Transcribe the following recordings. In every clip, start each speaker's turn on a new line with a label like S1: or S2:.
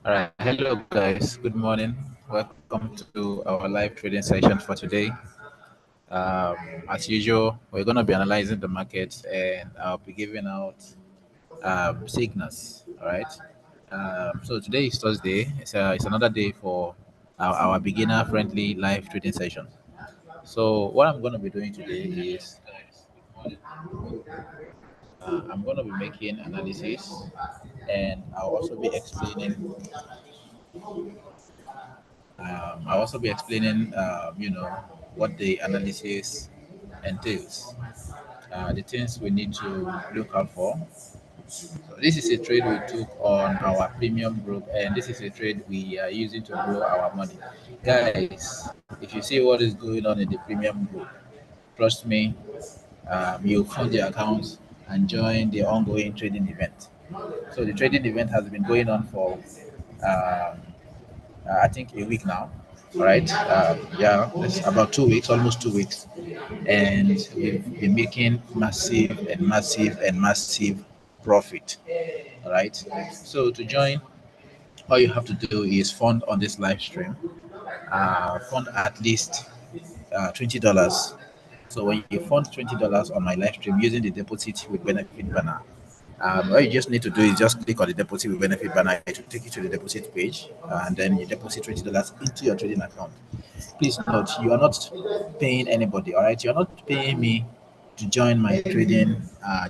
S1: All right, hello guys. Good morning. Welcome to our live trading session for today. As usual, we're going to be analyzing the market, and I'll be giving out signals. All right. So today is Thursday. It's another day for our beginner-friendly live trading session. So what I'm going to be doing today is I'm going to be making analysis, and I'll also be explaining, what the analysis entails, the things we need to look out for. So this is a trade we took on our premium group, and this is a trade we are using to grow our money. Guys, if you see what is going on in the premium group, trust me, you'll fund your account and join the ongoing trading event. So the trading event has been going on for um, I think a week now. All right. Yeah, it's about 2 weeks, almost 2 weeks. And we've been making massive and massive and massive profit. All right. So to join, all you have to do is fund on this live stream. Fund at least $20. So when you fund $20 on my live stream using the deposit with benefit banner, all you just need to do is just click on the deposit with benefit banner. It will take you to the deposit page, and then you deposit $20 into your trading account. Please note, you are not paying anybody. All right, you are not paying me to join my trading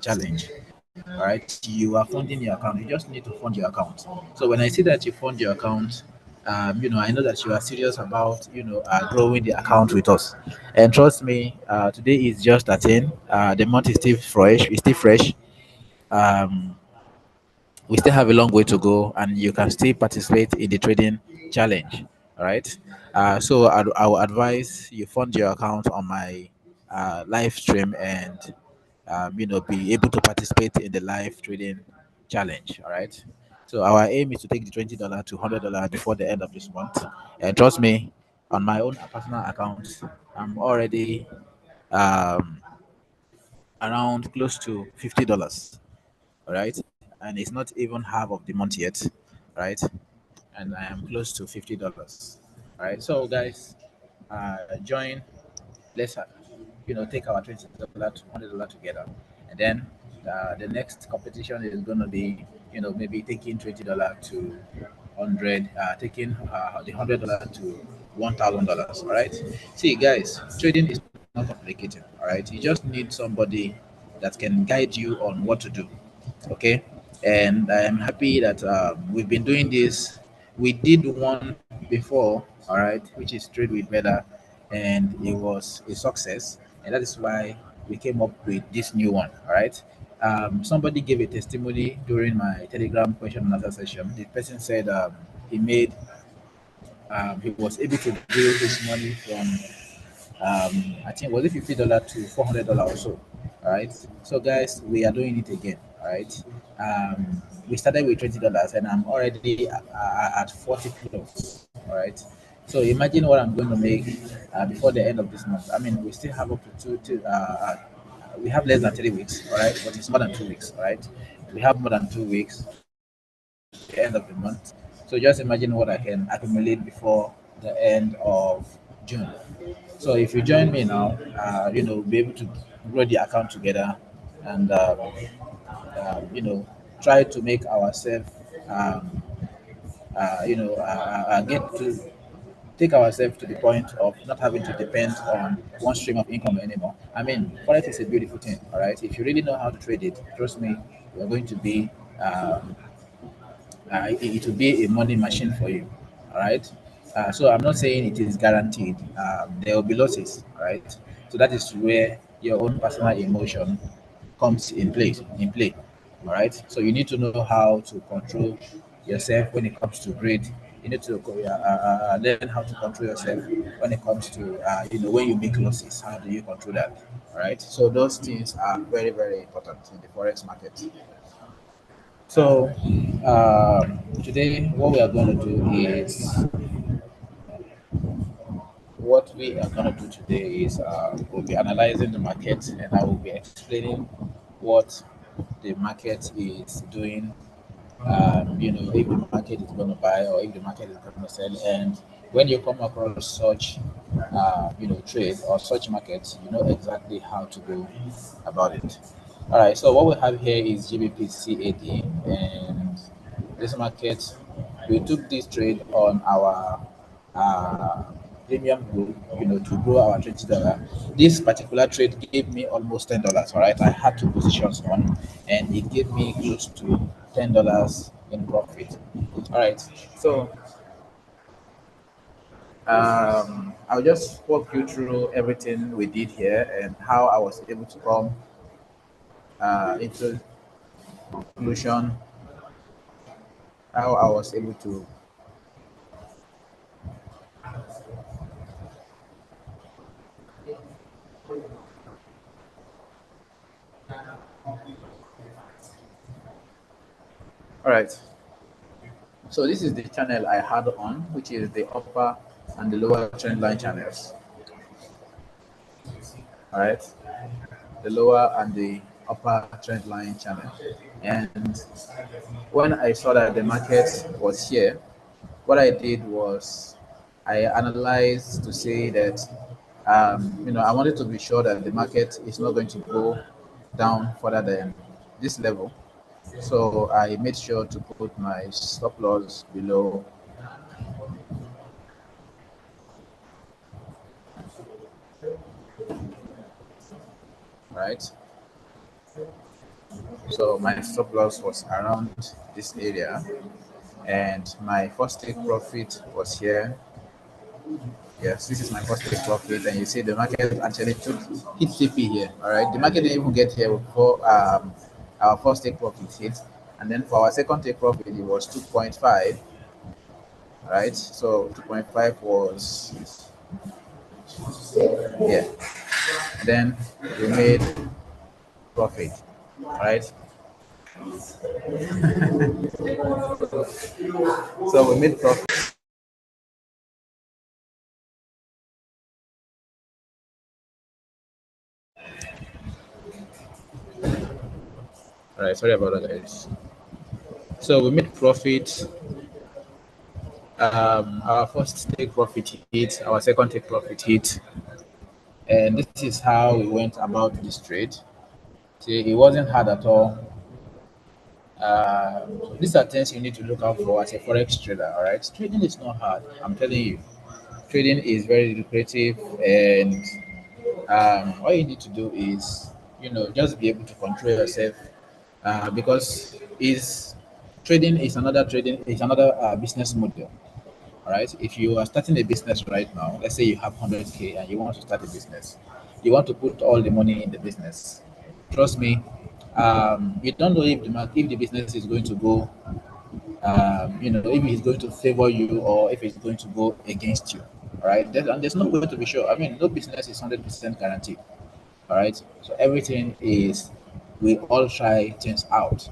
S1: challenge. All right, you are funding your account. You just need to fund your account. So when I see that you fund your account, I know that you are serious about growing the account with us. And trust me, today is just 13. The month is still fresh. It's still fresh. Um, we still have a long way to go, and you can still participate in the trading challenge. All right. So I will advise you fund your account on my live stream, and be able to participate in the live trading challenge. All right. So our aim is to take the $20 to $100 before the end of this month. And trust me, on my own personal account, I'm already um, around close to $50. All right, and it's not even half of the month yet, right? And I am close to $50. All right, so guys, join. Let's take our $20 to $100 together, and then the next competition is going to be maybe taking $20 to 100, taking the $100 to $1,000. All right. See, guys, trading is not complicated. All right, you just need somebody that can guide you on what to do. Okay, and I am happy that we've been doing this. We did one before, all right, which is Trade with Better, and it was a success, and that is why we came up with this new one. All right. Somebody gave a testimony during my Telegram question and answer session. The person said he was able to build his money from I think was it $50 to $400 or so. All right. So guys, we are doing it again. All right. We started with $20, and I'm already at 40 plus. All right. So imagine what I'm going to make before the end of this month. I mean, we still have up to we have less than 3 weeks. All right, but it's more than 2 weeks. All right. We have more than 2 weeks to the end of the month. So just imagine what I can accumulate before the end of June. So if you join me now, we'll be able to grow the account together, and try to make ourselves, um, get to take ourselves to the point of not having to depend on one stream of income anymore. I mean, forex is a beautiful thing. All right, if you really know how to trade it, trust me, you're going to be um, it will be a money machine for you. All right. So I'm not saying it is guaranteed. There will be losses. All right. So that is where your own personal emotion comes in place. In play. All right. So you need to know how to control yourself when it comes to greed. You need to learn how to control yourself when it comes to when you make losses. How do you control that? All right. So those things are very very important in the forex market. So today, what we are going to do is what we are going to do today is we'll be analyzing the market, and I will be explaining what the market is doing if the market is going to buy or if the market is going to sell. And when you come across such, trade or such markets, you know exactly how to go about it. All right. So what we have here is GBPCAD, and this market, we took this trade on our uh, premium group, to grow our $20. This particular trade gave me almost $10. All right, I had two positions on, and it gave me close to $10 in profit. All right, so I'll just walk you through everything we did here and how I was able to come into conclusion, how I was able to. All right, so this is the channel I had on, which is the upper and the lower trend line channels. All right, the lower and the upper trend line channel. And when I saw that the market was here, what I did was I analyzed to say that I wanted to be sure that the market is not going to go down further than this level. So I made sure to put my stop loss below, right? So my stop loss was around this area, and my first take profit was here. Yes, this is my first take profit, and you see the market actually took hit TP here. All right, the market didn't even get here before our first take profit hit, and then for our second take profit it was 2.5. Right, so 2.5 was, yeah. And then we made profit. Right, so we made profit. All right, sorry about that, guys. So we made profit. Our first take profit hit, our second take profit hit, and this is how we went about this trade. See, it wasn't hard at all. Uh, these are things you need to look out for as a forex trader. All right, trading is not hard. I'm telling you, trading is very lucrative, and all you need to do is, just be able to control yourself, because is trading is another business model. All right. If you are starting a business right now, let's say you have 100K and you want to start a business, you want to put all the money in the business. Trust me, you don't know if the business is going to go, if it's going to favor you or if it's going to go against you. All right. And there's no way to be sure. I mean, no business is 100% guaranteed. All right. So everything is, we all try things out.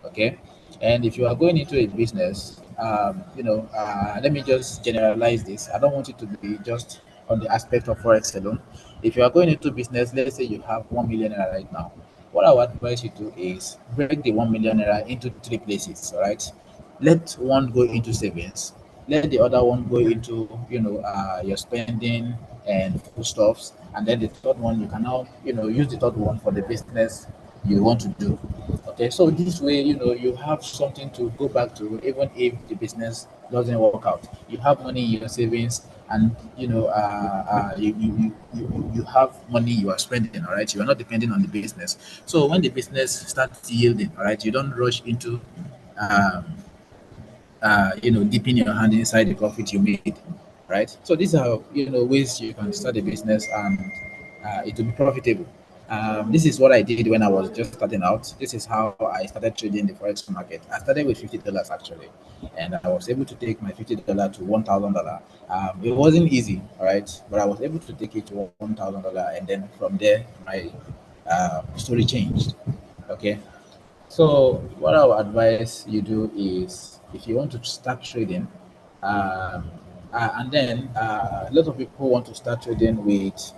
S1: Okay. And if you are going into a business, let me just generalize this. I don't want it to be just on the aspect of forex alone. If you are going into business, let's say you have 1 million naira right now. What I would advise you to do is break the 1 million naira into three places. All right. Let one go into savings, let the other one go into, your spending and foodstuffs, and then the third one you can now, use the third one for the business you want to do. Okay, so this way, you have something to go back to even if the business doesn't work out. You have money in your savings, and you have money you are spending. All right, you are not depending on the business. So when the business starts yielding, all right, you don't rush into um, dipping your hand inside the profit you made, right? So these are, ways you can start a business and it will be profitable. This is what I did when I was just starting out. This is how I started trading the forex market. I started with $50 actually, and I was able to take my $50 to $1,000. It wasn't easy, all right, but I was able to take it to $1,000, and then from there my story changed. Okay, so what I would advise you do is, if you want to start trading, and then a lot of people want to start trading with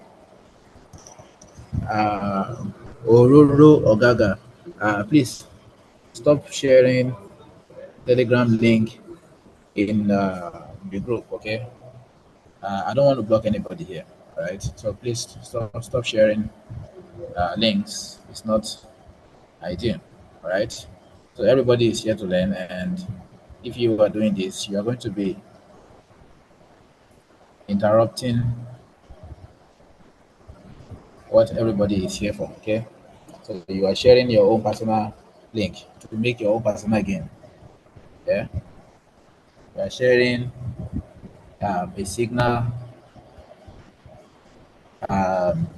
S1: uh, Ororo or Gaga. Please stop sharing. Telegram link in the group. Okay, I don't want to block anybody here, right? So please stop sharing links. It's not ideal, all right? So everybody is here to learn, and if you are doing this, you are going to be interrupting what everybody is here for. Okay, so you are sharing your own personal link to make your own personal gain. Yeah, you are sharing a Signal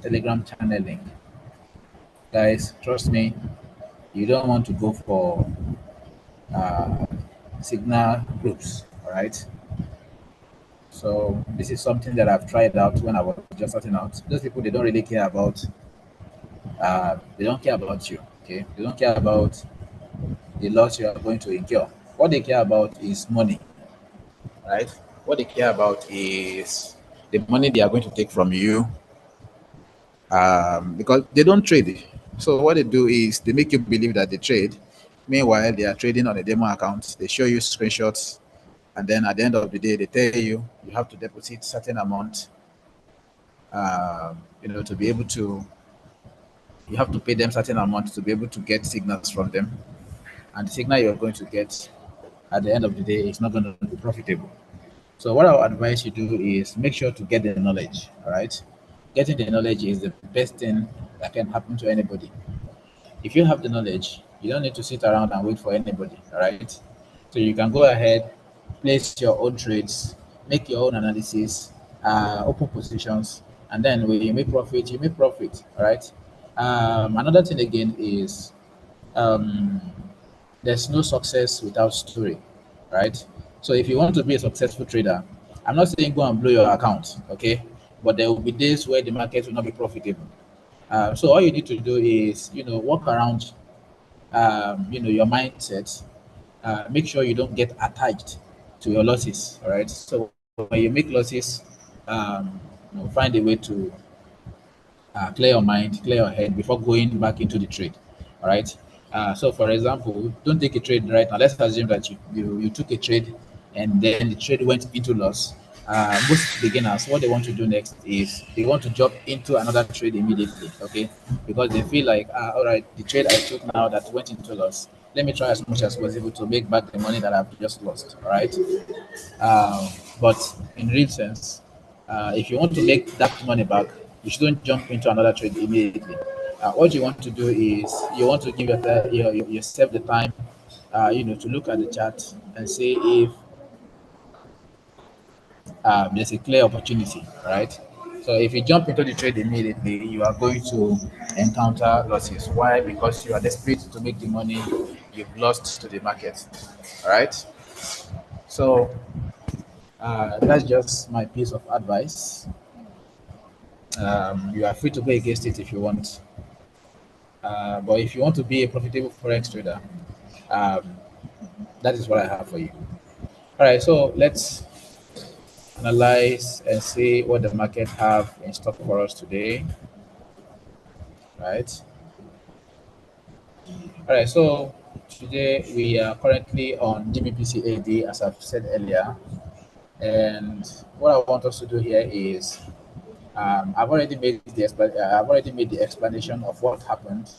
S1: Telegram channel link. Guys, trust me, you don't want to go for uh, Signal groups. All right. So this is something that I've tried out when I was just starting out. Those people, they don't really care about. They don't care about you. Okay. They don't care about the loss you are going to incur. What they care about is money, right? What they care about is the money they are going to take from you, because they don't trade. So what they do is they make you believe that they trade. Meanwhile, they are trading on a demo account. They show you screenshots, and then at the end of the day, they tell you have to deposit certain amount, to be able to. You have to pay them certain amount to be able to get signals from them, and the signal you're going to get at the end of the day is not going to be profitable. So what I would advise you do is make sure to get the knowledge. All right, getting the knowledge is the best thing that can happen to anybody. If you have the knowledge, you don't need to sit around and wait for anybody. All right, so you can go ahead, place your own trades, make your own analysis, open positions, and then when you make profit, you make profit. All right. Another thing again is, um, there's no success without story, right? So if you want to be a successful trader, I'm not saying go and blow your account, okay? But there will be days where the market will not be profitable. So all you need to do is, work around, your mindset. Make sure you don't get attached to your losses, all right? So when you make losses, find a way to clear your mind, clear your head before going back into the trade. All right. So, for example, don't take a trade right now. Let's assume that you took a trade and then the trade went into loss. Most beginners, what they want to do next is they want to jump into another trade immediately. Okay, because they feel like, all right, the trade I took now that went into loss, let me try as much as possible to make back the money that I've just lost. All right. Um, but in real sense, if you want to make that money back, you shouldn't jump into another trade immediately. What you want to do is you want to give yourself the time, to look at the chart and see if there's a clear opportunity, right? So if you jump into the trade immediately, you are going to encounter losses. Why? Because you are desperate to make the money you've lost to the market, all right? So that's just my piece of advice. You are free to go against it if you want. But if you want to be a profitable forex trader, um, that is what I have for you. All right, so let's analyze and see what the market have in stock for us today. Right. All right, so today we are currently on GBPCAD, as I've said earlier, and what I want us to do here is, I've already made the explanation of what happened,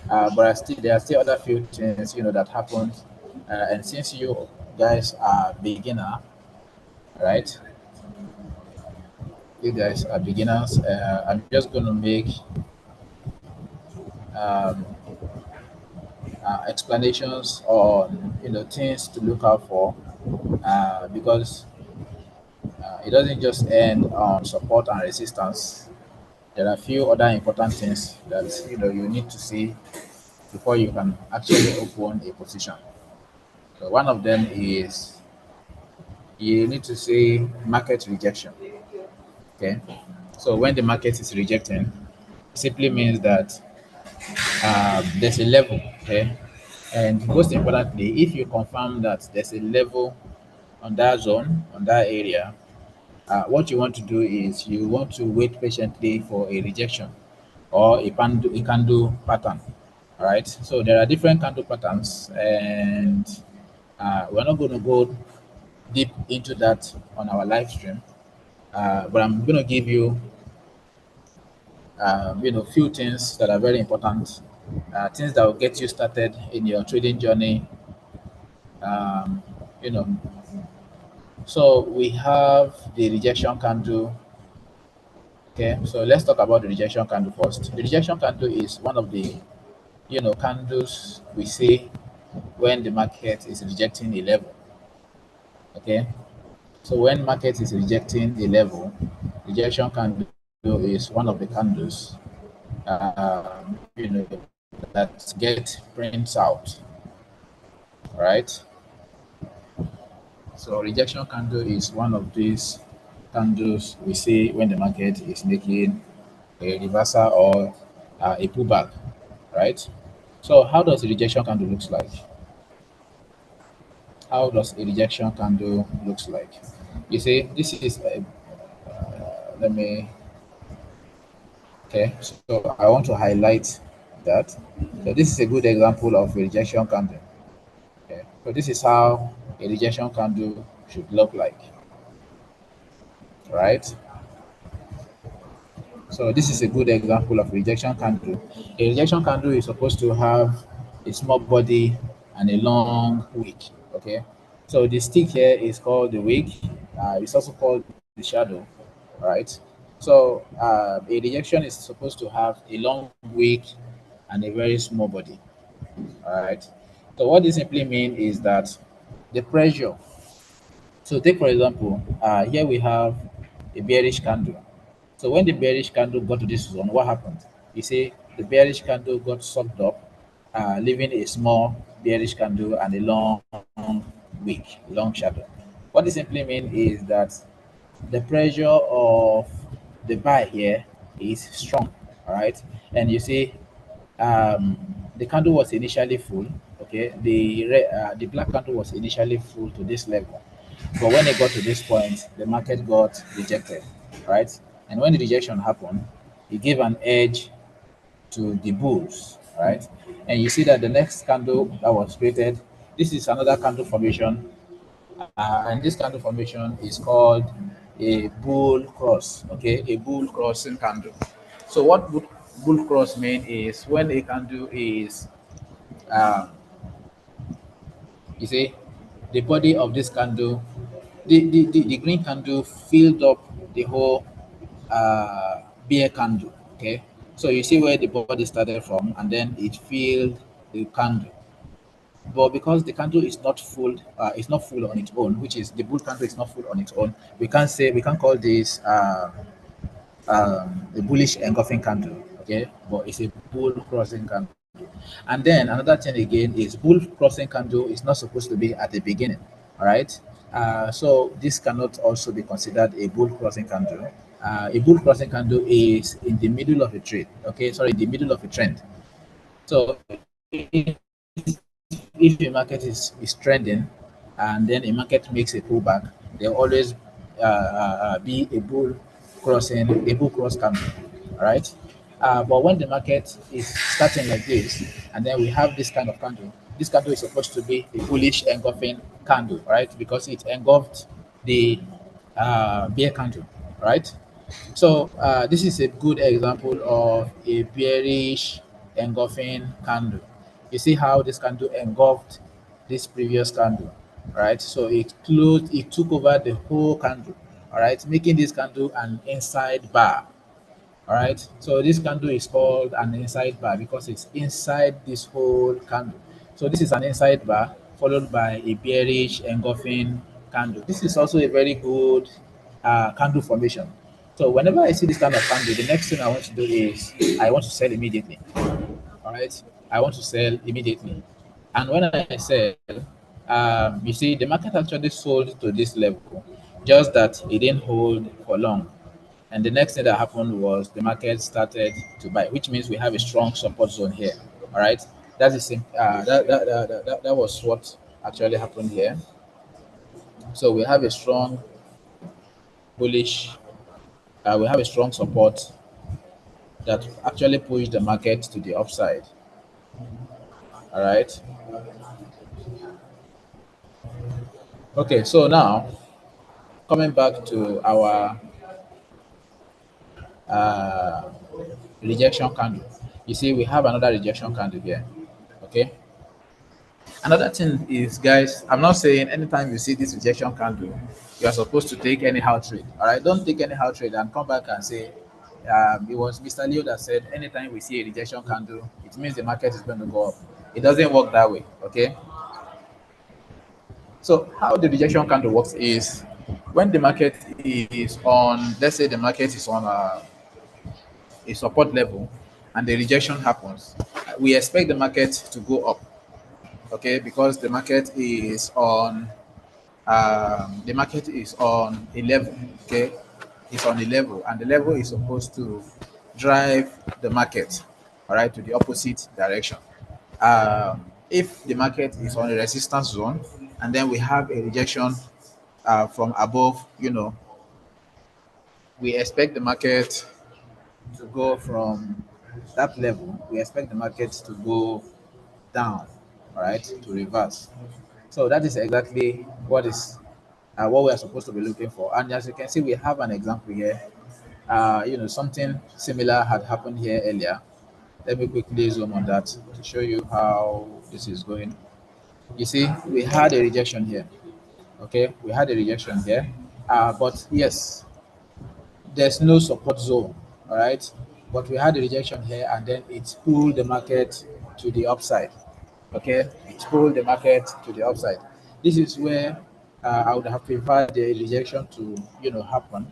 S1: but there are still other few things that happened, and since you guys are beginner, right? You guys are beginners. I'm just going to make um, explanations on things to look out for, because it doesn't just end on support and resistance. There are a few other important things that you need to see before you can actually open a position. So one of them is you need to see market rejection. Okay. So when the market is rejecting, simply means that there's a level. Okay. And most importantly, if you confirm that there's a level on that zone, on that area, what you want to do is you want to wait patiently for a rejection or a candle pattern. All right. So there are different candle patterns, and We're not going to go deep into that on our live stream, but I'm going to give you, few things that are very important, things that will get you started in your trading journey. Um, you know, so we have the rejection candle. Okay, so let's talk about the rejection candle first. The rejection candle is one of the candles we see when the market is rejecting a level. Okay, so when market is rejecting a level, rejection candle is one of the candles that get prints out, right? So rejection candle is one of these candles we see when the market is making a reversal or a pullback, right? So how does a rejection candle looks like? How does a rejection candle looks like? You see, this is let me. Okay, so I want to highlight that. So this is a good example of a rejection candle. Okay, so this is how a rejection candle should look like, right? So this is a good example of rejection candle. A rejection candle is supposed to have a small body and a long wick. Okay, so the stick here is called the wick. It's also called the shadow, right? So a rejection is supposed to have a long wick and a very small body. All right. So what this simply means is that the pressure. So take for example, here we have a bearish candle. So when the bearish candle got to this zone, what happened? You see, the bearish candle got sucked up, leaving a small bearish candle and a long wick, long shadow. What this simply means is that the pressure of the buy here is strong, all right? And you see, um, the candle was initially full, okay? The black candle was initially full to this level, but when it got to this point, the market got rejected, right? And when the rejection happened, it gave an edge to the bulls, right? And you see that the next candle that was created, this is another candle formation, and this candle formation is called a bull cross, okay? A bull crossing candle. So what bull cross mean is when a candle is, um, you see, the body of this candle, the green candle filled up the whole beer candle, okay? So you see where the body started from, and then it filled the candle. But because the candle is not full, it's not full on its own, which is the bull candle is not full on its own. We can't call this a bullish engulfing candle, okay? But it's a bull crossing candle. And then another thing again is bull crossing candle is not supposed to be at the beginning, all right? So this cannot also be considered a bull crossing candle. A bull crossing candle is in the middle of a trade, okay? Sorry, in the middle of a trend. So if a market is trending and then a market makes a pullback, there will always be a bull cross candle, all right? But when the market is starting like this, and then we have this kind of candle, this candle is supposed to be a bullish engulfing candle, right? Because it engulfed the bear candle, right? So this is a good example of a bearish engulfing candle. You see how this candle engulfed this previous candle, right? So it took over the whole candle, all right, making this candle an inside bar. All right. So this candle is called an inside bar because it's inside this whole candle. So this is an inside bar followed by a bearish engulfing candle. This is also a very good candle formation. So whenever I see this kind of candle, the next thing I want to do is I want to sell immediately. All right. I want to sell immediately. And when I sell, you see, the market actually sold to this level, just that it didn't hold for long. And the next thing that happened was the market started to buy, which means we have a strong support zone here. All right. That's the same. That was what actually happened here. So we have a strong bullish, we have a strong support that actually pushed the market to the upside. All right. Okay, so now coming back to our uh, rejection candle. You see, we have another rejection candle here. Okay. Another thing is, guys, I'm not saying anytime you see this rejection candle, you are supposed to take anyhow trade. All right, don't take anyhow trade and come back and say, it was Mr. Leo that said, anytime we see a rejection candle, it means the market is going to go up. It doesn't work that way. Okay. So how the rejection candle works is when the market is on, let's say the market is on a support level and the rejection happens, we expect the market to go up. Okay, because the market is on a level. Okay, it's on a level, and the level is supposed to drive the market, all right, to the opposite direction. If the market is on a resistance zone and then we have a rejection from above, we expect the market to go from that level. We expect the market to go down, all right, to reverse. So that is exactly what we are supposed to be looking for. And as you can see, we have an example here. Something similar had happened here earlier. Let me quickly zoom on that to show you how this is going. You see, we had a rejection here. Okay, we had a rejection here. But yes, there's no support zone. All right, but we had a rejection here, and then it pulled the market to the upside. Okay, it pulled the market to the upside. This is where I would have preferred the rejection to happen.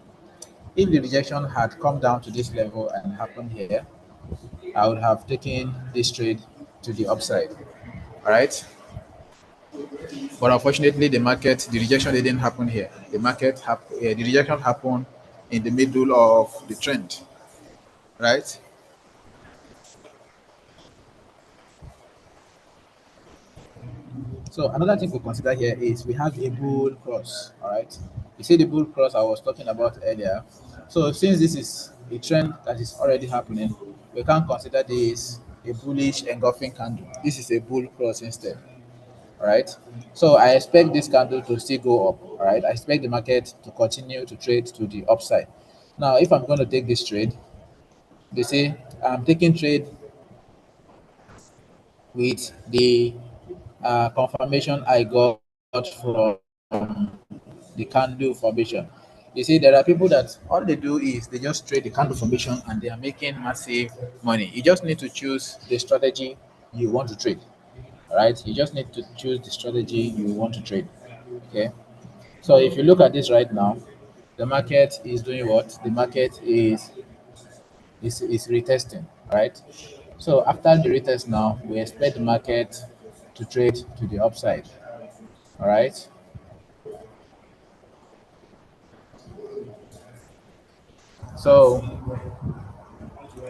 S1: If the rejection had come down to this level and happened here, I would have taken this trade to the upside. All right. But unfortunately, the rejection didn't happen here. The rejection happened in the middle of the trend, right? So another thing to consider here is we have a bull cross. All right. You see the bull cross I was talking about earlier. So since this is a trend that is already happening, we can consider this a bullish engulfing candle. This is a bull cross instead. All right. So I expect this candle to still go up. All right. I expect the market to continue to trade to the upside. Now, if I'm going to take this trade, they say I'm taking trade with the confirmation I got from the candle formation. You see, there are people that all they do is they just trade the candle formation and they are making massive money. You just need to choose the strategy you want to trade. All right, you just need to choose the strategy you want to trade. Okay, so if you look at this right now, the market is doing what? The market is retesting, right? So after the retest now, we expect the market to trade to the upside. All right. So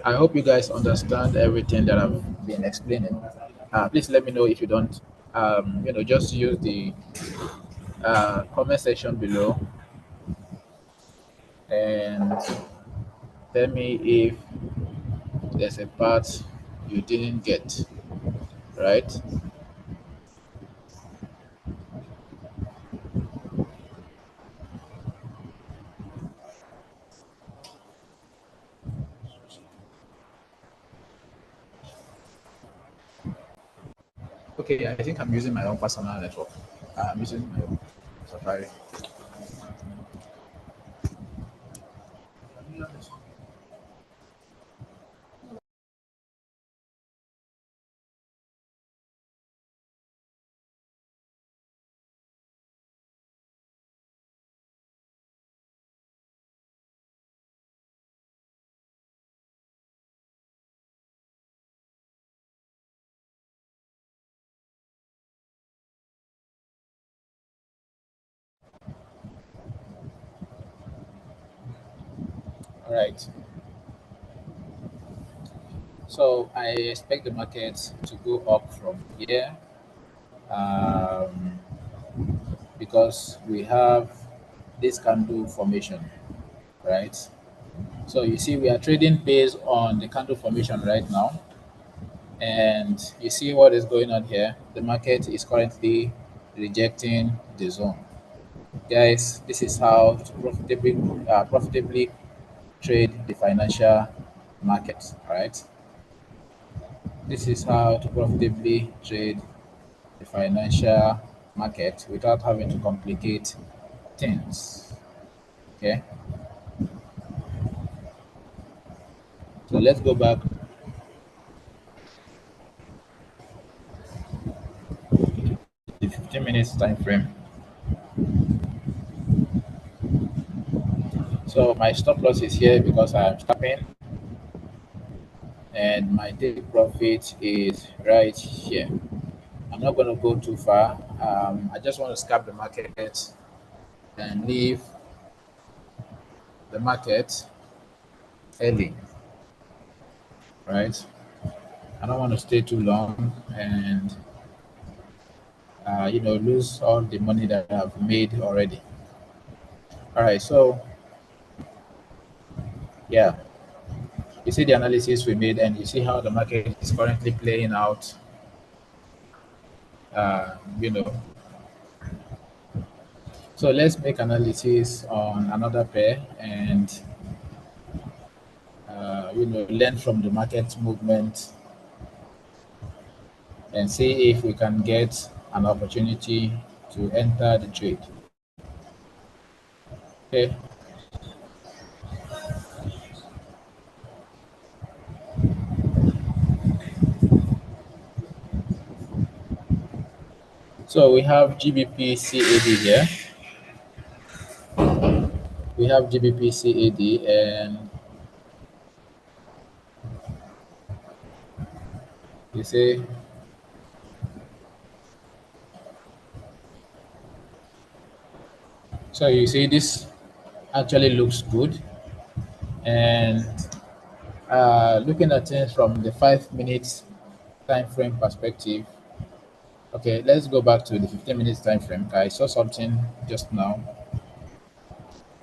S1: I hope you guys understand everything that I've been explaining. Please let me know if you don't. Just use the comment section below and tell me if there's a part you didn't get, right? Okay, I think I'm using my own personal network. I'm using my own Safari. All right. So I expect the market to go up from here um, because we have this candle formation, right? So you see, we are trading based on the candle formation right now, and you see what is going on here. The market is currently rejecting the zone. Guys, this is how to profitably trade the financial market, right? This is how to profitably trade the financial market without having to complicate things. Okay, so let's go back to the 15 minutes time frame. So my stop loss is here because I am stopping, and my take profit is right here. I'm not going to go too far. I just want to scalp the market and leave the market early, right? I don't want to stay too long and lose all the money that I've made already. All right, so yeah, you see the analysis we made, and you see how the market is currently playing out. Uh, you know, so let's make analysis on another pair and learn from the market movement and see if we can get an opportunity to enter the trade. Okay, so we have GBP CAD here. We have GBP CAD, and you see, so you see this actually looks good. And looking at things from the 5 minutes time frame perspective, okay, let's go back to the 15 minutes time frame. I saw something just now.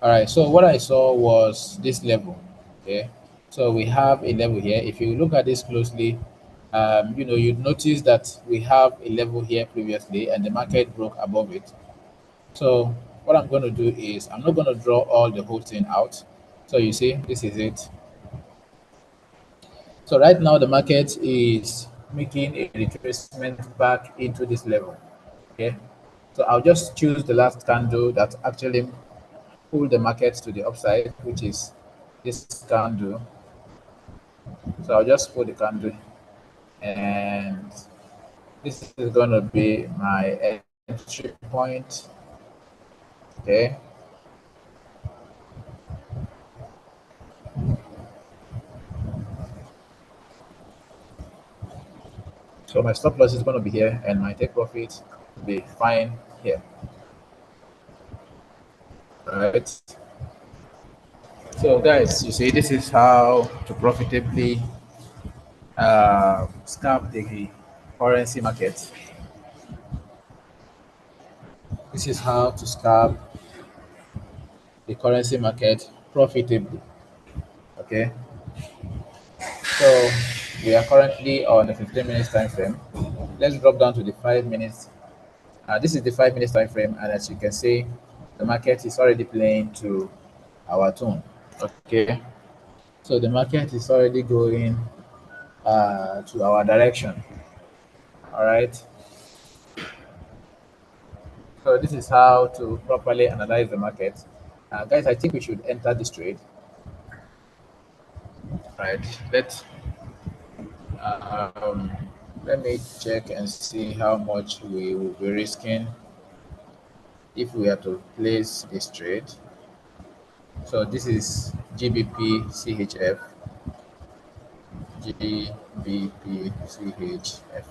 S1: All right, so what I saw was this level. Okay, so we have a level here. If you look at this closely, you'd notice that we have a level here previously, and the market broke above it. So what I'm going to do is I'm not going to draw all the whole thing out. So you see, this is it. So right now the market is making a retracement back into this level. Okay. So I'll just choose the last candle that actually pull the market to the upside, which is this candle. So I'll just pull the candle, and this is going to be my entry point. Okay. So my stop loss is going to be here, and my take profit will be fine here. All right. So guys, you see, this is how to profitably scalp the currency market. This is how to scalp the currency market profitably. Okay, so we are currently on the 15 minutes time frame. Let's drop down to the 5 minutes. This is the 5 minutes time frame, and as you can see, the market is already playing to our tune. Okay, so the market is already going to our direction. All right. So this is how to properly analyze the market. Guys, I think we should enter this trade. Right. Um, let me check and see how much we will be risking if we are to place this trade. So this is GBP CHF, GBP CHF.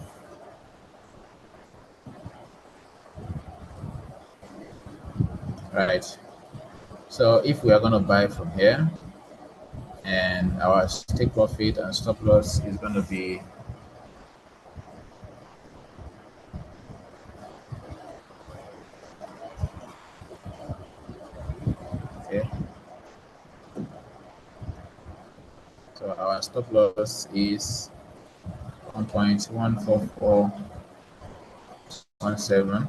S1: Right. So if we are going to buy from here, and our take profit and stop loss is going to be okay. So our stop loss is 1.14417.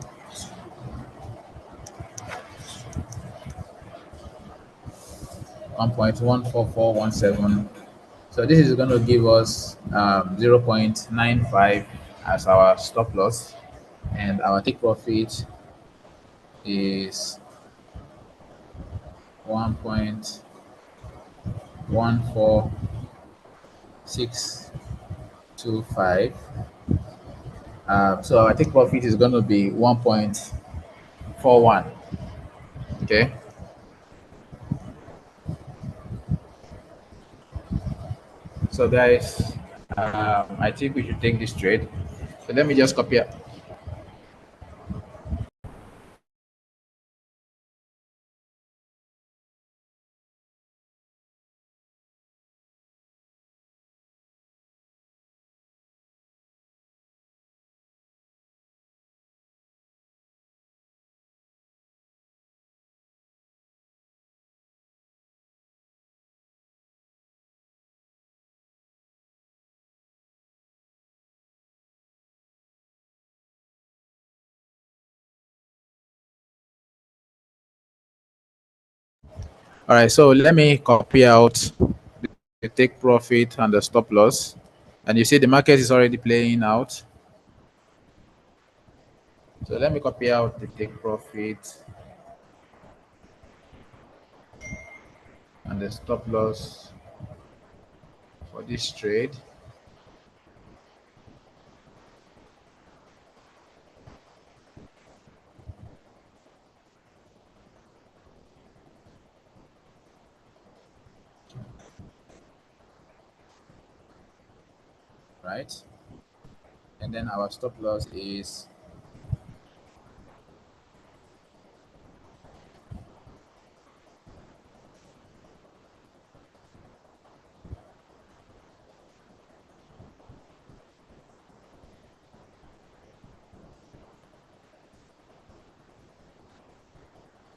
S1: 1.14417. So this is going to give us 0.95 as our stop loss, and our take profit is 1.14625. So our take profit is going to be 1.41. Okay. So guys, I think we should take this trade. So let me just copy it. All right. So let me copy out the take profit and the stop loss. And you see the market is already playing out. So let me copy out the take profit and the stop loss for this trade. Right. And then our stop loss is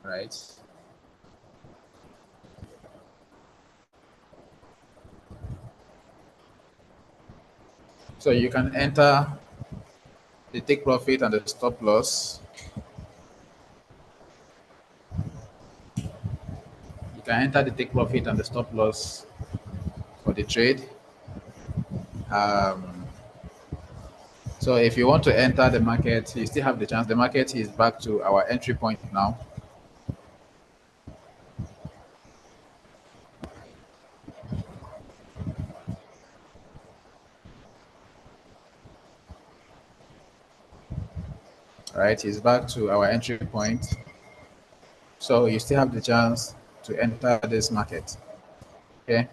S1: right. So you can enter the take profit and the stop loss. You can enter the take profit and the stop loss for the trade. Um, so if you want to enter the market, you still have the chance. The market is back to our entry point now. Right, it's back to our entry point. So you still have the chance to enter this market. Okay.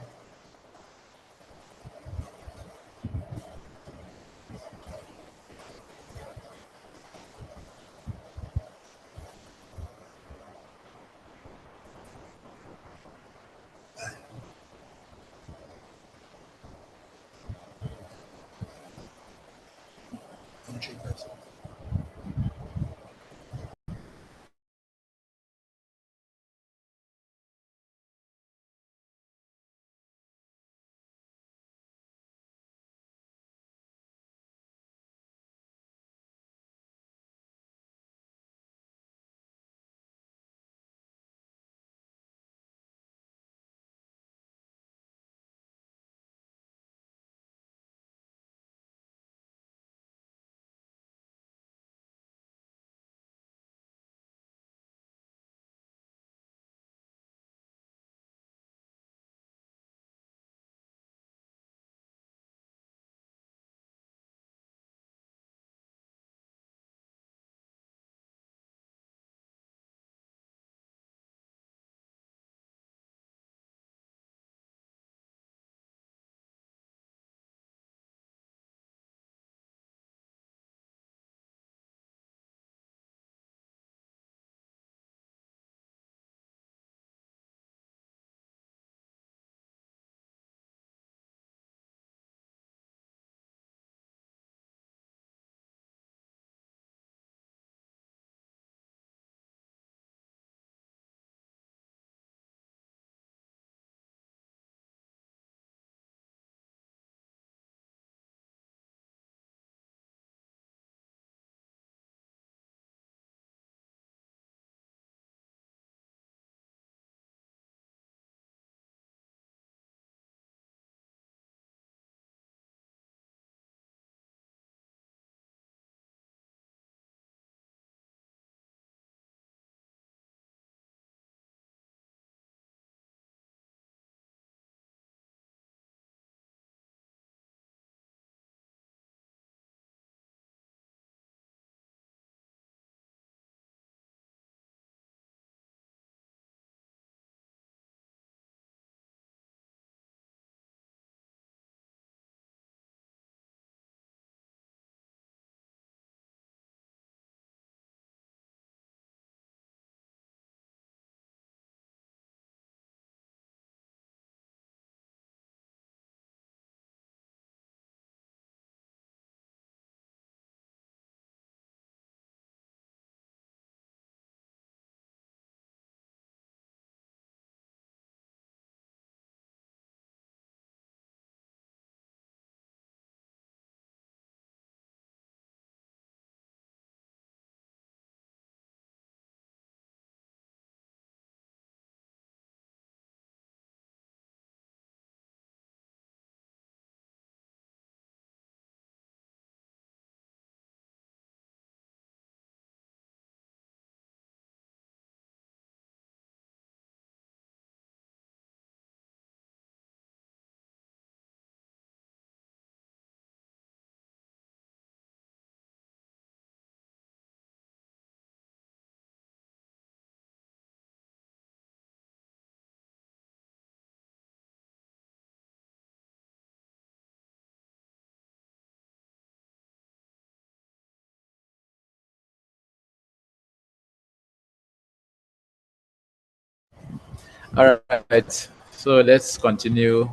S1: All right. So let's continue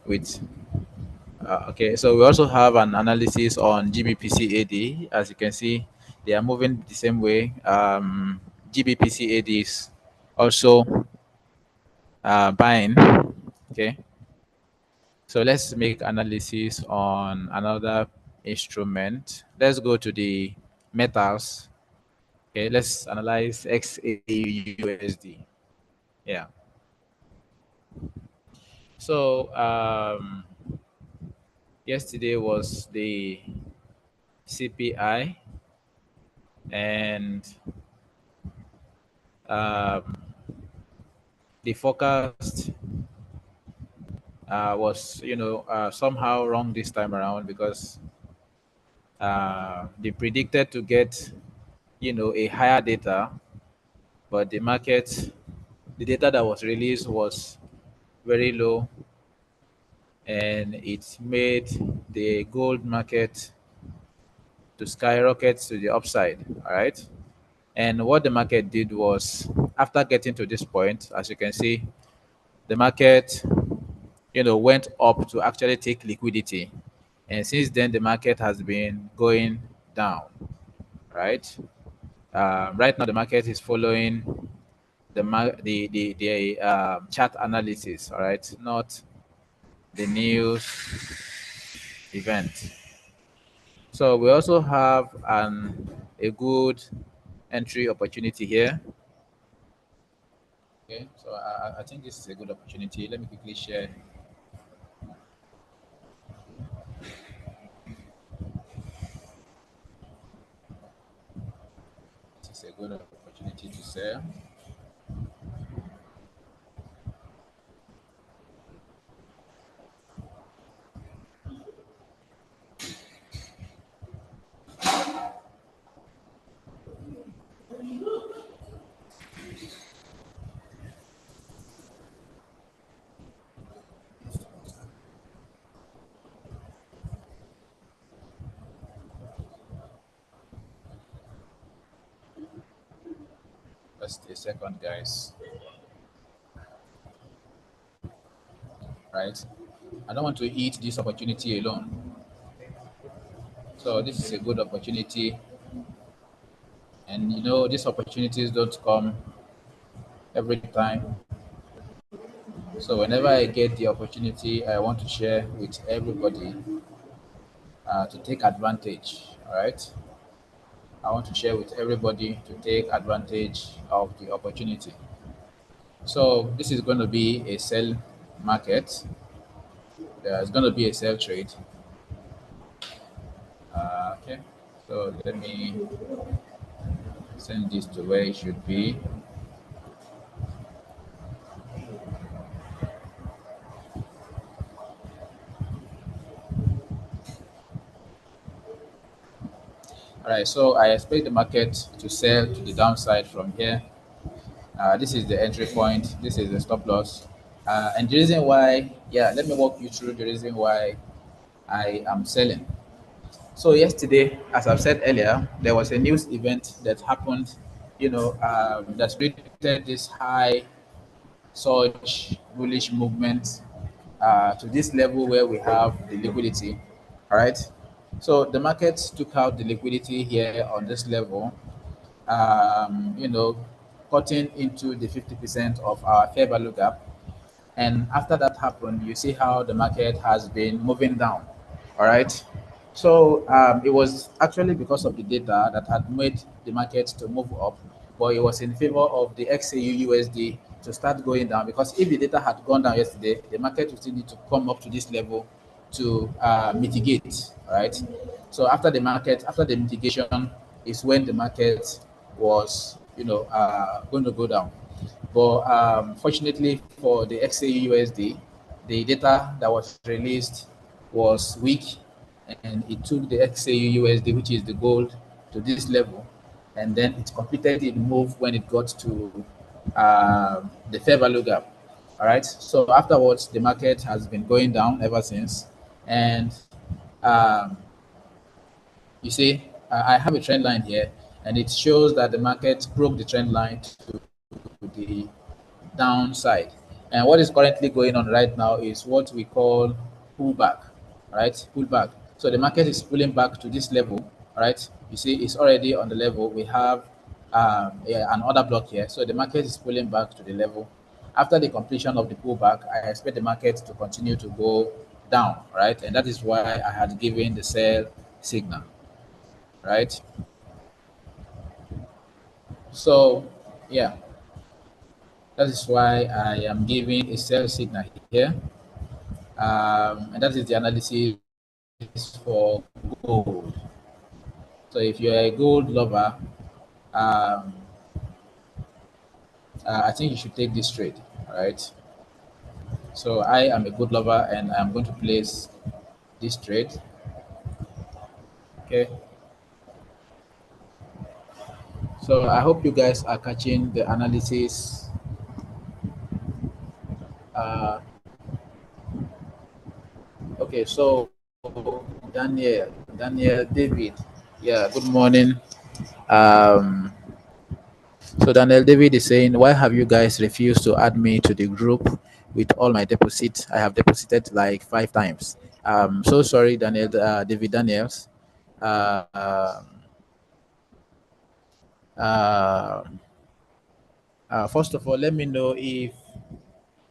S1: with. Okay. So we also have an analysis on GBPCAD. As you can see, they are moving the same way. GBPCAD is also buying. Okay. So let's make analysis on another instrument. Let's go to the metals. Okay, let's analyze XAUUSD. Yeah. So yesterday was the CPI, and um, the forecast was, somehow wrong this time around because they predicted to get, a higher data, but the data that was released was very low, and it made the gold market to skyrocket to the upside. All right. And what the market did was, after getting to this point, as you can see, the market, went up to actually take liquidity. And since then, the market has been going down, right? Right now, the market is following the chart analysis, all right, not the news event. So we also have a good entry opportunity here. Okay, so I think this is a good opportunity. Let me quickly share. This is a good opportunity to sell. Just a second, guys. Right? I don't want to eat this opportunity alone. So this is a good opportunity, and these opportunities don't come every time. So whenever I get the opportunity, I want to share with everybody to take advantage. All right. I want to share with everybody to take advantage of the opportunity. So this is going to be a sell market. There's going to be a sell trade. Okay. So let me send this to where it should be. All right. So I expect the market to sell to the downside from here. This is the entry point. This is the stop loss. And the reason why, yeah, let me walk you through the reason why I am selling. So yesterday, as I've said earlier, there was a news event that happened, that created this high surge bullish movement to this level where we have the liquidity. All right. So the market took out the liquidity here on this level, um, you know, cutting into the 50% of our fair value gap. And after that happened, you see how the market has been moving down. All right. So it was actually because of the data that had made the market to move up, but it was in favor of the XAU to start going down, because if the data had gone down yesterday, the market would still need to come up to this level to mitigate. All right. So after the mitigation, is when the market was, going to go down. But fortunately for the XAUUSD, the data that was released was weak, and it took the XAUUSD, which is the gold, to this level, and then it completed its move when it got to the fair value gap. All right. So afterwards, the market has been going down ever since, and um, you see, I have a trend line here, and it shows that the market broke the trend line to the downside. And what is currently going on right now is what we call pullback, right? Pullback. So the market is pulling back to this level, right? You see, it's already on the level. We have an order block here. So the market is pulling back to the level. After the completion of the pullback, I expect the market to continue to go down, right? And that is why I had given the sell signal, right? So, yeah, that is why I am giving a sell signal here. And that is the analysis for gold. So if you're a gold lover, um, I think you should take this trade, right? So I am a gold lover and I'm going to place this trade. Okay. So I hope you guys are catching the analysis. Uh, okay, so Daniel, David. Yeah, good morning. Um, So Daniel David is saying, why have you guys refused to add me to the group with all my deposits? I have deposited like 5 times. So sorry, Daniel, David Daniels. Uh, uh, uh, First of all, let me know if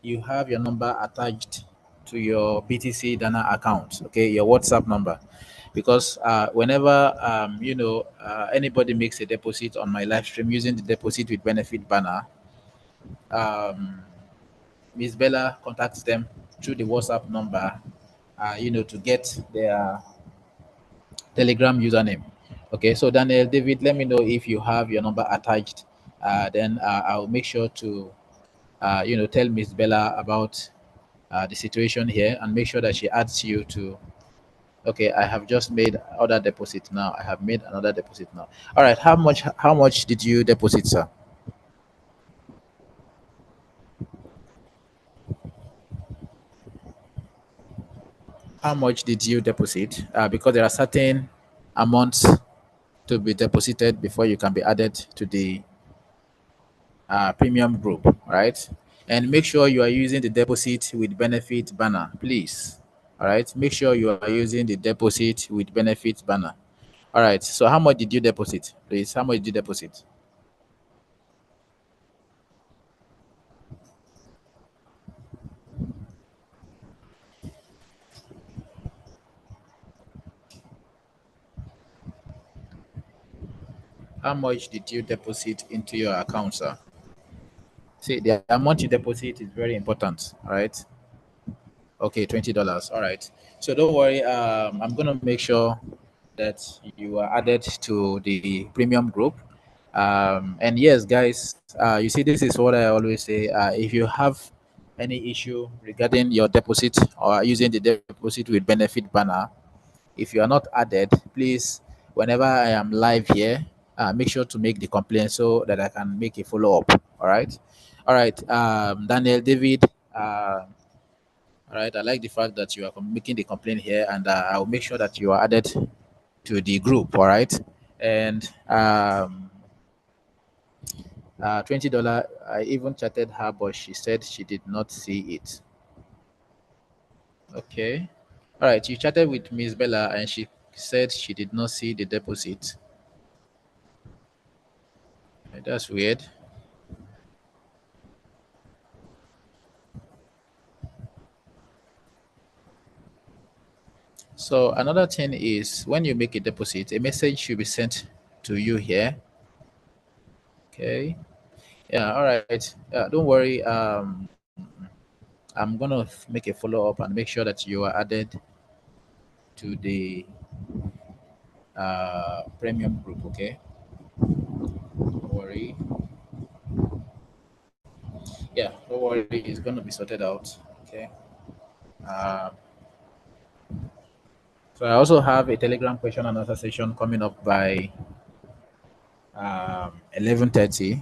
S1: you have your number attached to your BtcDana account, okay, your WhatsApp number, because whenever anybody makes a deposit on my live stream using the deposit with benefit banner, um, Miss Bella contacts them through the WhatsApp number, to get their Telegram username. Okay, so Daniel, David, let me know if you have your number attached. Then I'll make sure to, tell Miss Bella about the situation here and make sure that she adds you to. Okay, I have just made other deposit now. I have made another deposit now. All right, how much? How much did you deposit, sir? How much did you deposit? Because there are certain amounts to be deposited before you can be added to the premium group, right? And make sure you are using the deposit with benefit banner, please. All right, make sure you are using the deposit with benefit banner. All right, so how much did you deposit, please? How much did you deposit? How much did you deposit into your account, sir? See, the amount you deposit is very important, all right? Okay, $20. All right. So don't worry. I'm gonna make sure that you are added to the premium group. And yes, guys, you see, this is what I always say. If you have any issue regarding your deposit or using the deposit with benefit banner, if you are not added, please, whenever I am live here, make sure to make the complaint so that I can make a follow up. All right. All right. Daniel, David. All right, I like the fact that you are making the complaint here, and I'll make sure that you are added to the group. All right, and $20. I even chatted her, but she said she did not see it. Okay, all right, you chatted with Miss Bella, and she said she did not see the deposit. That's weird. So another thing is when you make a deposit, a message should be sent to you here. Okay. Yeah. All right. Don't worry. I'm gonna make a follow up and make sure that you are added to the premium group. Okay, don't worry. Yeah, don't worry. It's gonna be sorted out. Okay. Uh, so I also have a Telegram question and answer session coming up by 11:30.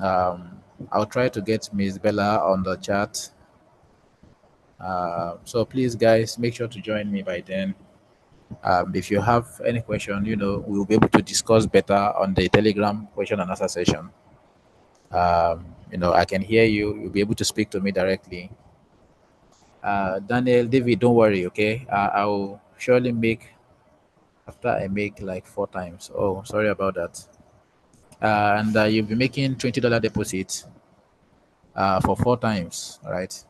S1: I'll try to get Miss Bella on the chat. So please, guys, make sure to join me by then. If you have any question, we'll be able to discuss better on the Telegram question and answer session. I can hear you. You'll be able to speak to me directly. Daniel, David, don't worry, okay? I'll surely make after I make like 4 times. Oh, sorry about that. And you'll be making $20 deposit for 4 times, all right?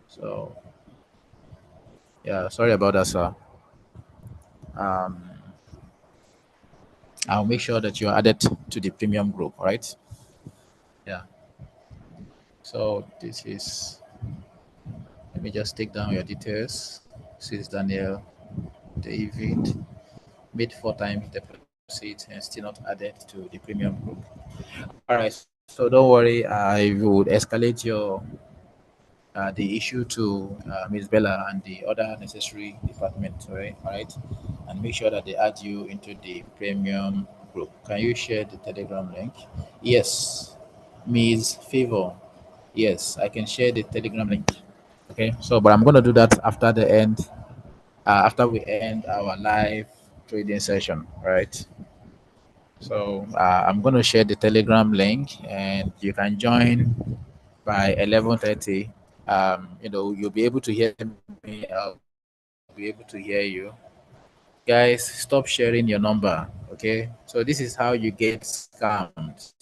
S1: So, yeah, sorry about that, sir. Um, I'll make sure that you are added to the premium group, all right? Yeah. So, this is, let me just take down your details. This is Daniel, David, made 4 times deposit and still not added to the premium group. All right, so don't worry. I would escalate the issue to Ms. Bella and the other necessary departments. All right, and make sure that they add you into the premium group. Can you share the Telegram link? Yes, Ms. Favor. Yes, I can share the Telegram link. Okay, so but I'm gonna do that after the end. After we end our live trading session, right? So I'm going to share the Telegram link, and you can join by 11:30. You'll be able to hear me. I'll be able to hear you. Guys, stop sharing your number. Okay. So this is how you get scammed.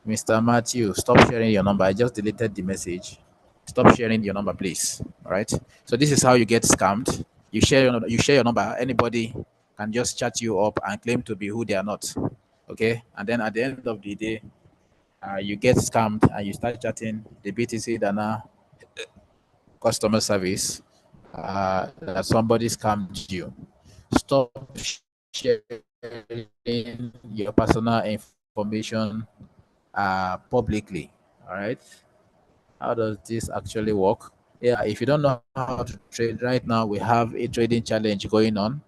S1: Mr. Matthew, stop sharing your number. I just deleted the message. Stop sharing your number, please. All right. So this is how you get scammed. You share your number. Anybody can just chat you up and claim to be who they are not. Okay. And then at the end of the day, you get scammed and you start chatting the BTC Dana customer service that somebody scammed you. Stop sharing your personal information publicly. All right. How does this actually work? Yeah, if you don't know how to trade, right now we have a trading challenge going on.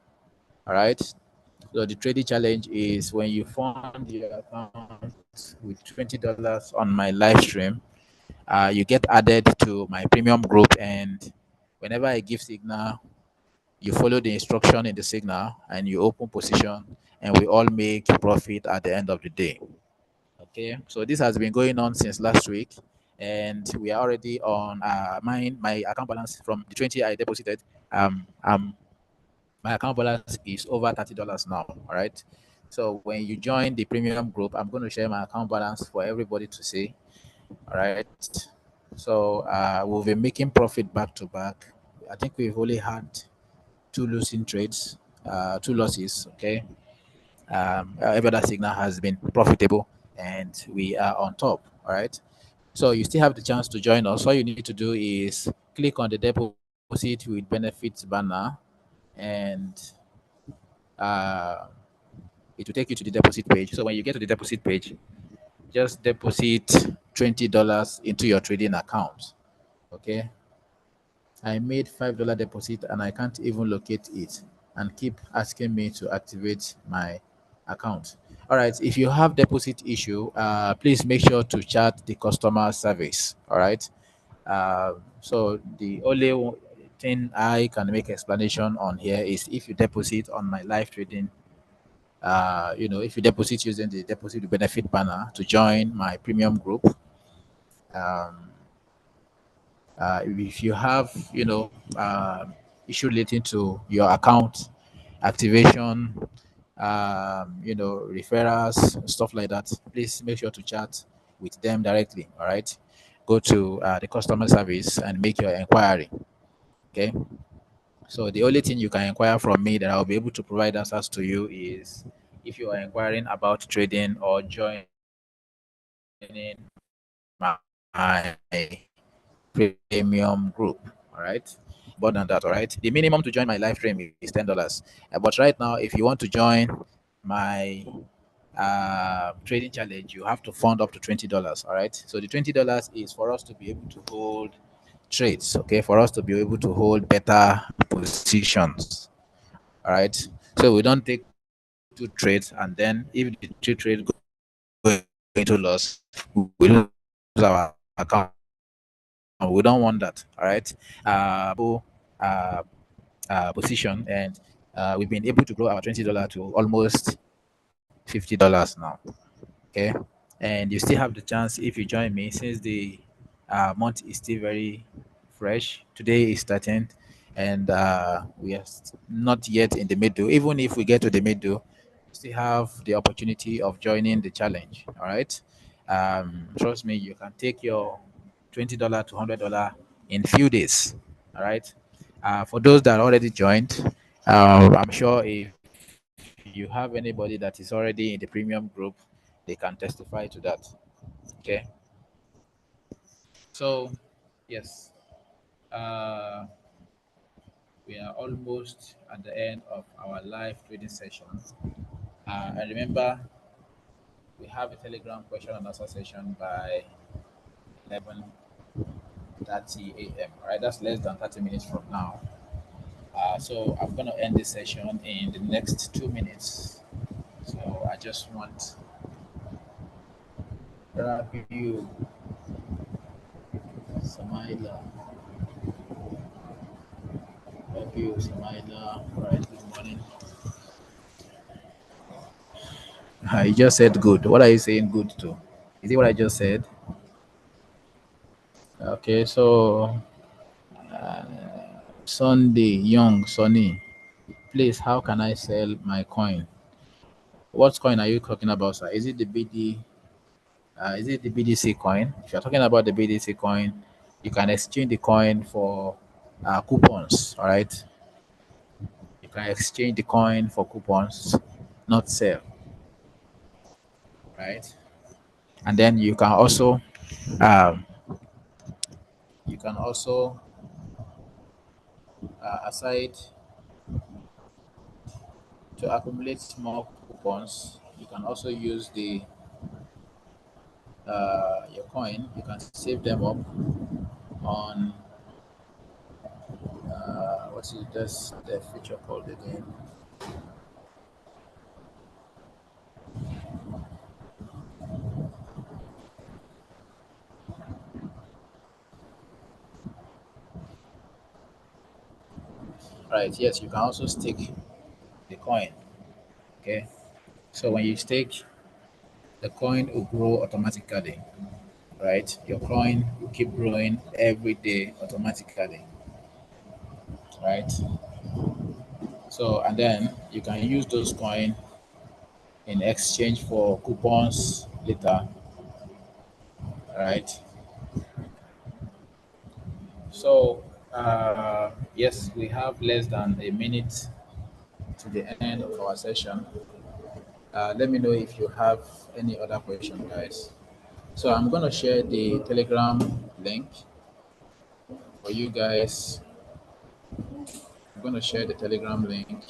S1: All right. So the trading challenge is when you fund your account with $20 on my live stream, you get added to my premium group, and whenever I give signal, you follow the instruction in the signal and you open position, and we all make profit at the end of the day. Okay, so this has been going on since last week, and we are already on my account balance from the 20 I deposited. My account balance is over $30 now. All right. So when you join the premium group, I'm going to share my account balance for everybody to see. All right. So we've been making profit back to back. I think we've only had two losing trades, two losses. Okay. Every other signal has been profitable, and we are on top. All right. So you still have the chance to join us. All you need to do is click on the deposit with benefits banner, and uh, it will take you to the deposit page. So when you get to the deposit page, just deposit $20 into your trading account. Okay. I made $5 deposit and I can't even locate it and keep asking me to activate my account. All right. If you have deposit issue, please make sure to chat the customer service. All right. So the only thing I can make explanation on here is if you deposit on my live trading, if you deposit using the deposit benefit banner to join my premium group, um, if you have, issue relating to your account activation, referrals, stuff like that, please make sure to chat with them directly. All right. Go to the customer service and make your inquiry. Okay. So the only thing you can inquire from me that I'll be able to provide answers to you is if you are inquiring about trading or joining my premium group. All right. More than that, all right. The minimum to join my live stream is $10. But right now, if you want to join my trading challenge, you have to fund up to $20. All right. So the $20 is for us to be able to hold trades. Okay, for us to be able to hold better positions. All right. So we don't take two trades, and then if the two trades go into loss, we lose our account. We don't want that. All right. We have a stable position, and we've been able to grow our $20 to almost $50 now. Okay. and you still have the chance if you join me, since the month is still very fresh. Today is 13th, and we are not yet in the middle. Even if we get to the middle, you still have the opportunity of joining the challenge. All right. Trust me, you can take your $20 to $100 in few days. All right. For those that already joined, I'm sure if you have anybody that is already in the premium group, they can testify to that. Okay. So, yes, uh, we are almost at the end of our live trading session. And remember, we have a Telegram question and answer session by 11:30 a.m. All right, that's less than 30 minutes from now. So I'm going to end this session in the next 2 minutes. So I just want grab you, Samaila, grab you, Samaila. All right, good morning. You just said good. What are you saying good to? Is it what I just said? Okay, so Sunday, Young, Sunny, please, how can I sell my coin? What coin are you talking about, sir? Is it the BD? Is it the BDC coin? If you're talking about the BDC coin, you can exchange the coin for coupons. All right, you can exchange the coin for coupons, not sell. Right, and then um, you can also aside to accumulate more coupons, you can also use the your coin. You can save them up on what's it? That's the feature called again. Right. Yes, you can also stake the coin. Okay. So when you stake, the coin will grow automatically. Right. Your coin will keep growing every day automatically. Right. So and then you can use those coin in exchange for coupons later. Right. So, yes, we have less than a minute to the end of our session. Let me know if you have any other question, guys. So, I'm going to share the Telegram link for you guys. I'm going to share the Telegram link.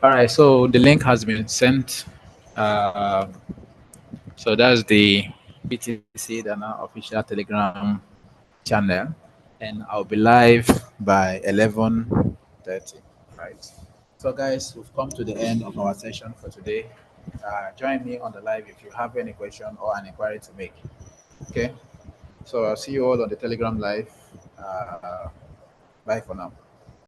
S1: All right, so the link has been sent. So that's the BtcDana official Telegram channel, and I'll be live by 11:30. Right. So, guys, we've come to the end of our session for today. Join me on the live if you have any question or an inquiry to make. Okay. So I'll see you all on the Telegram live. Bye for now.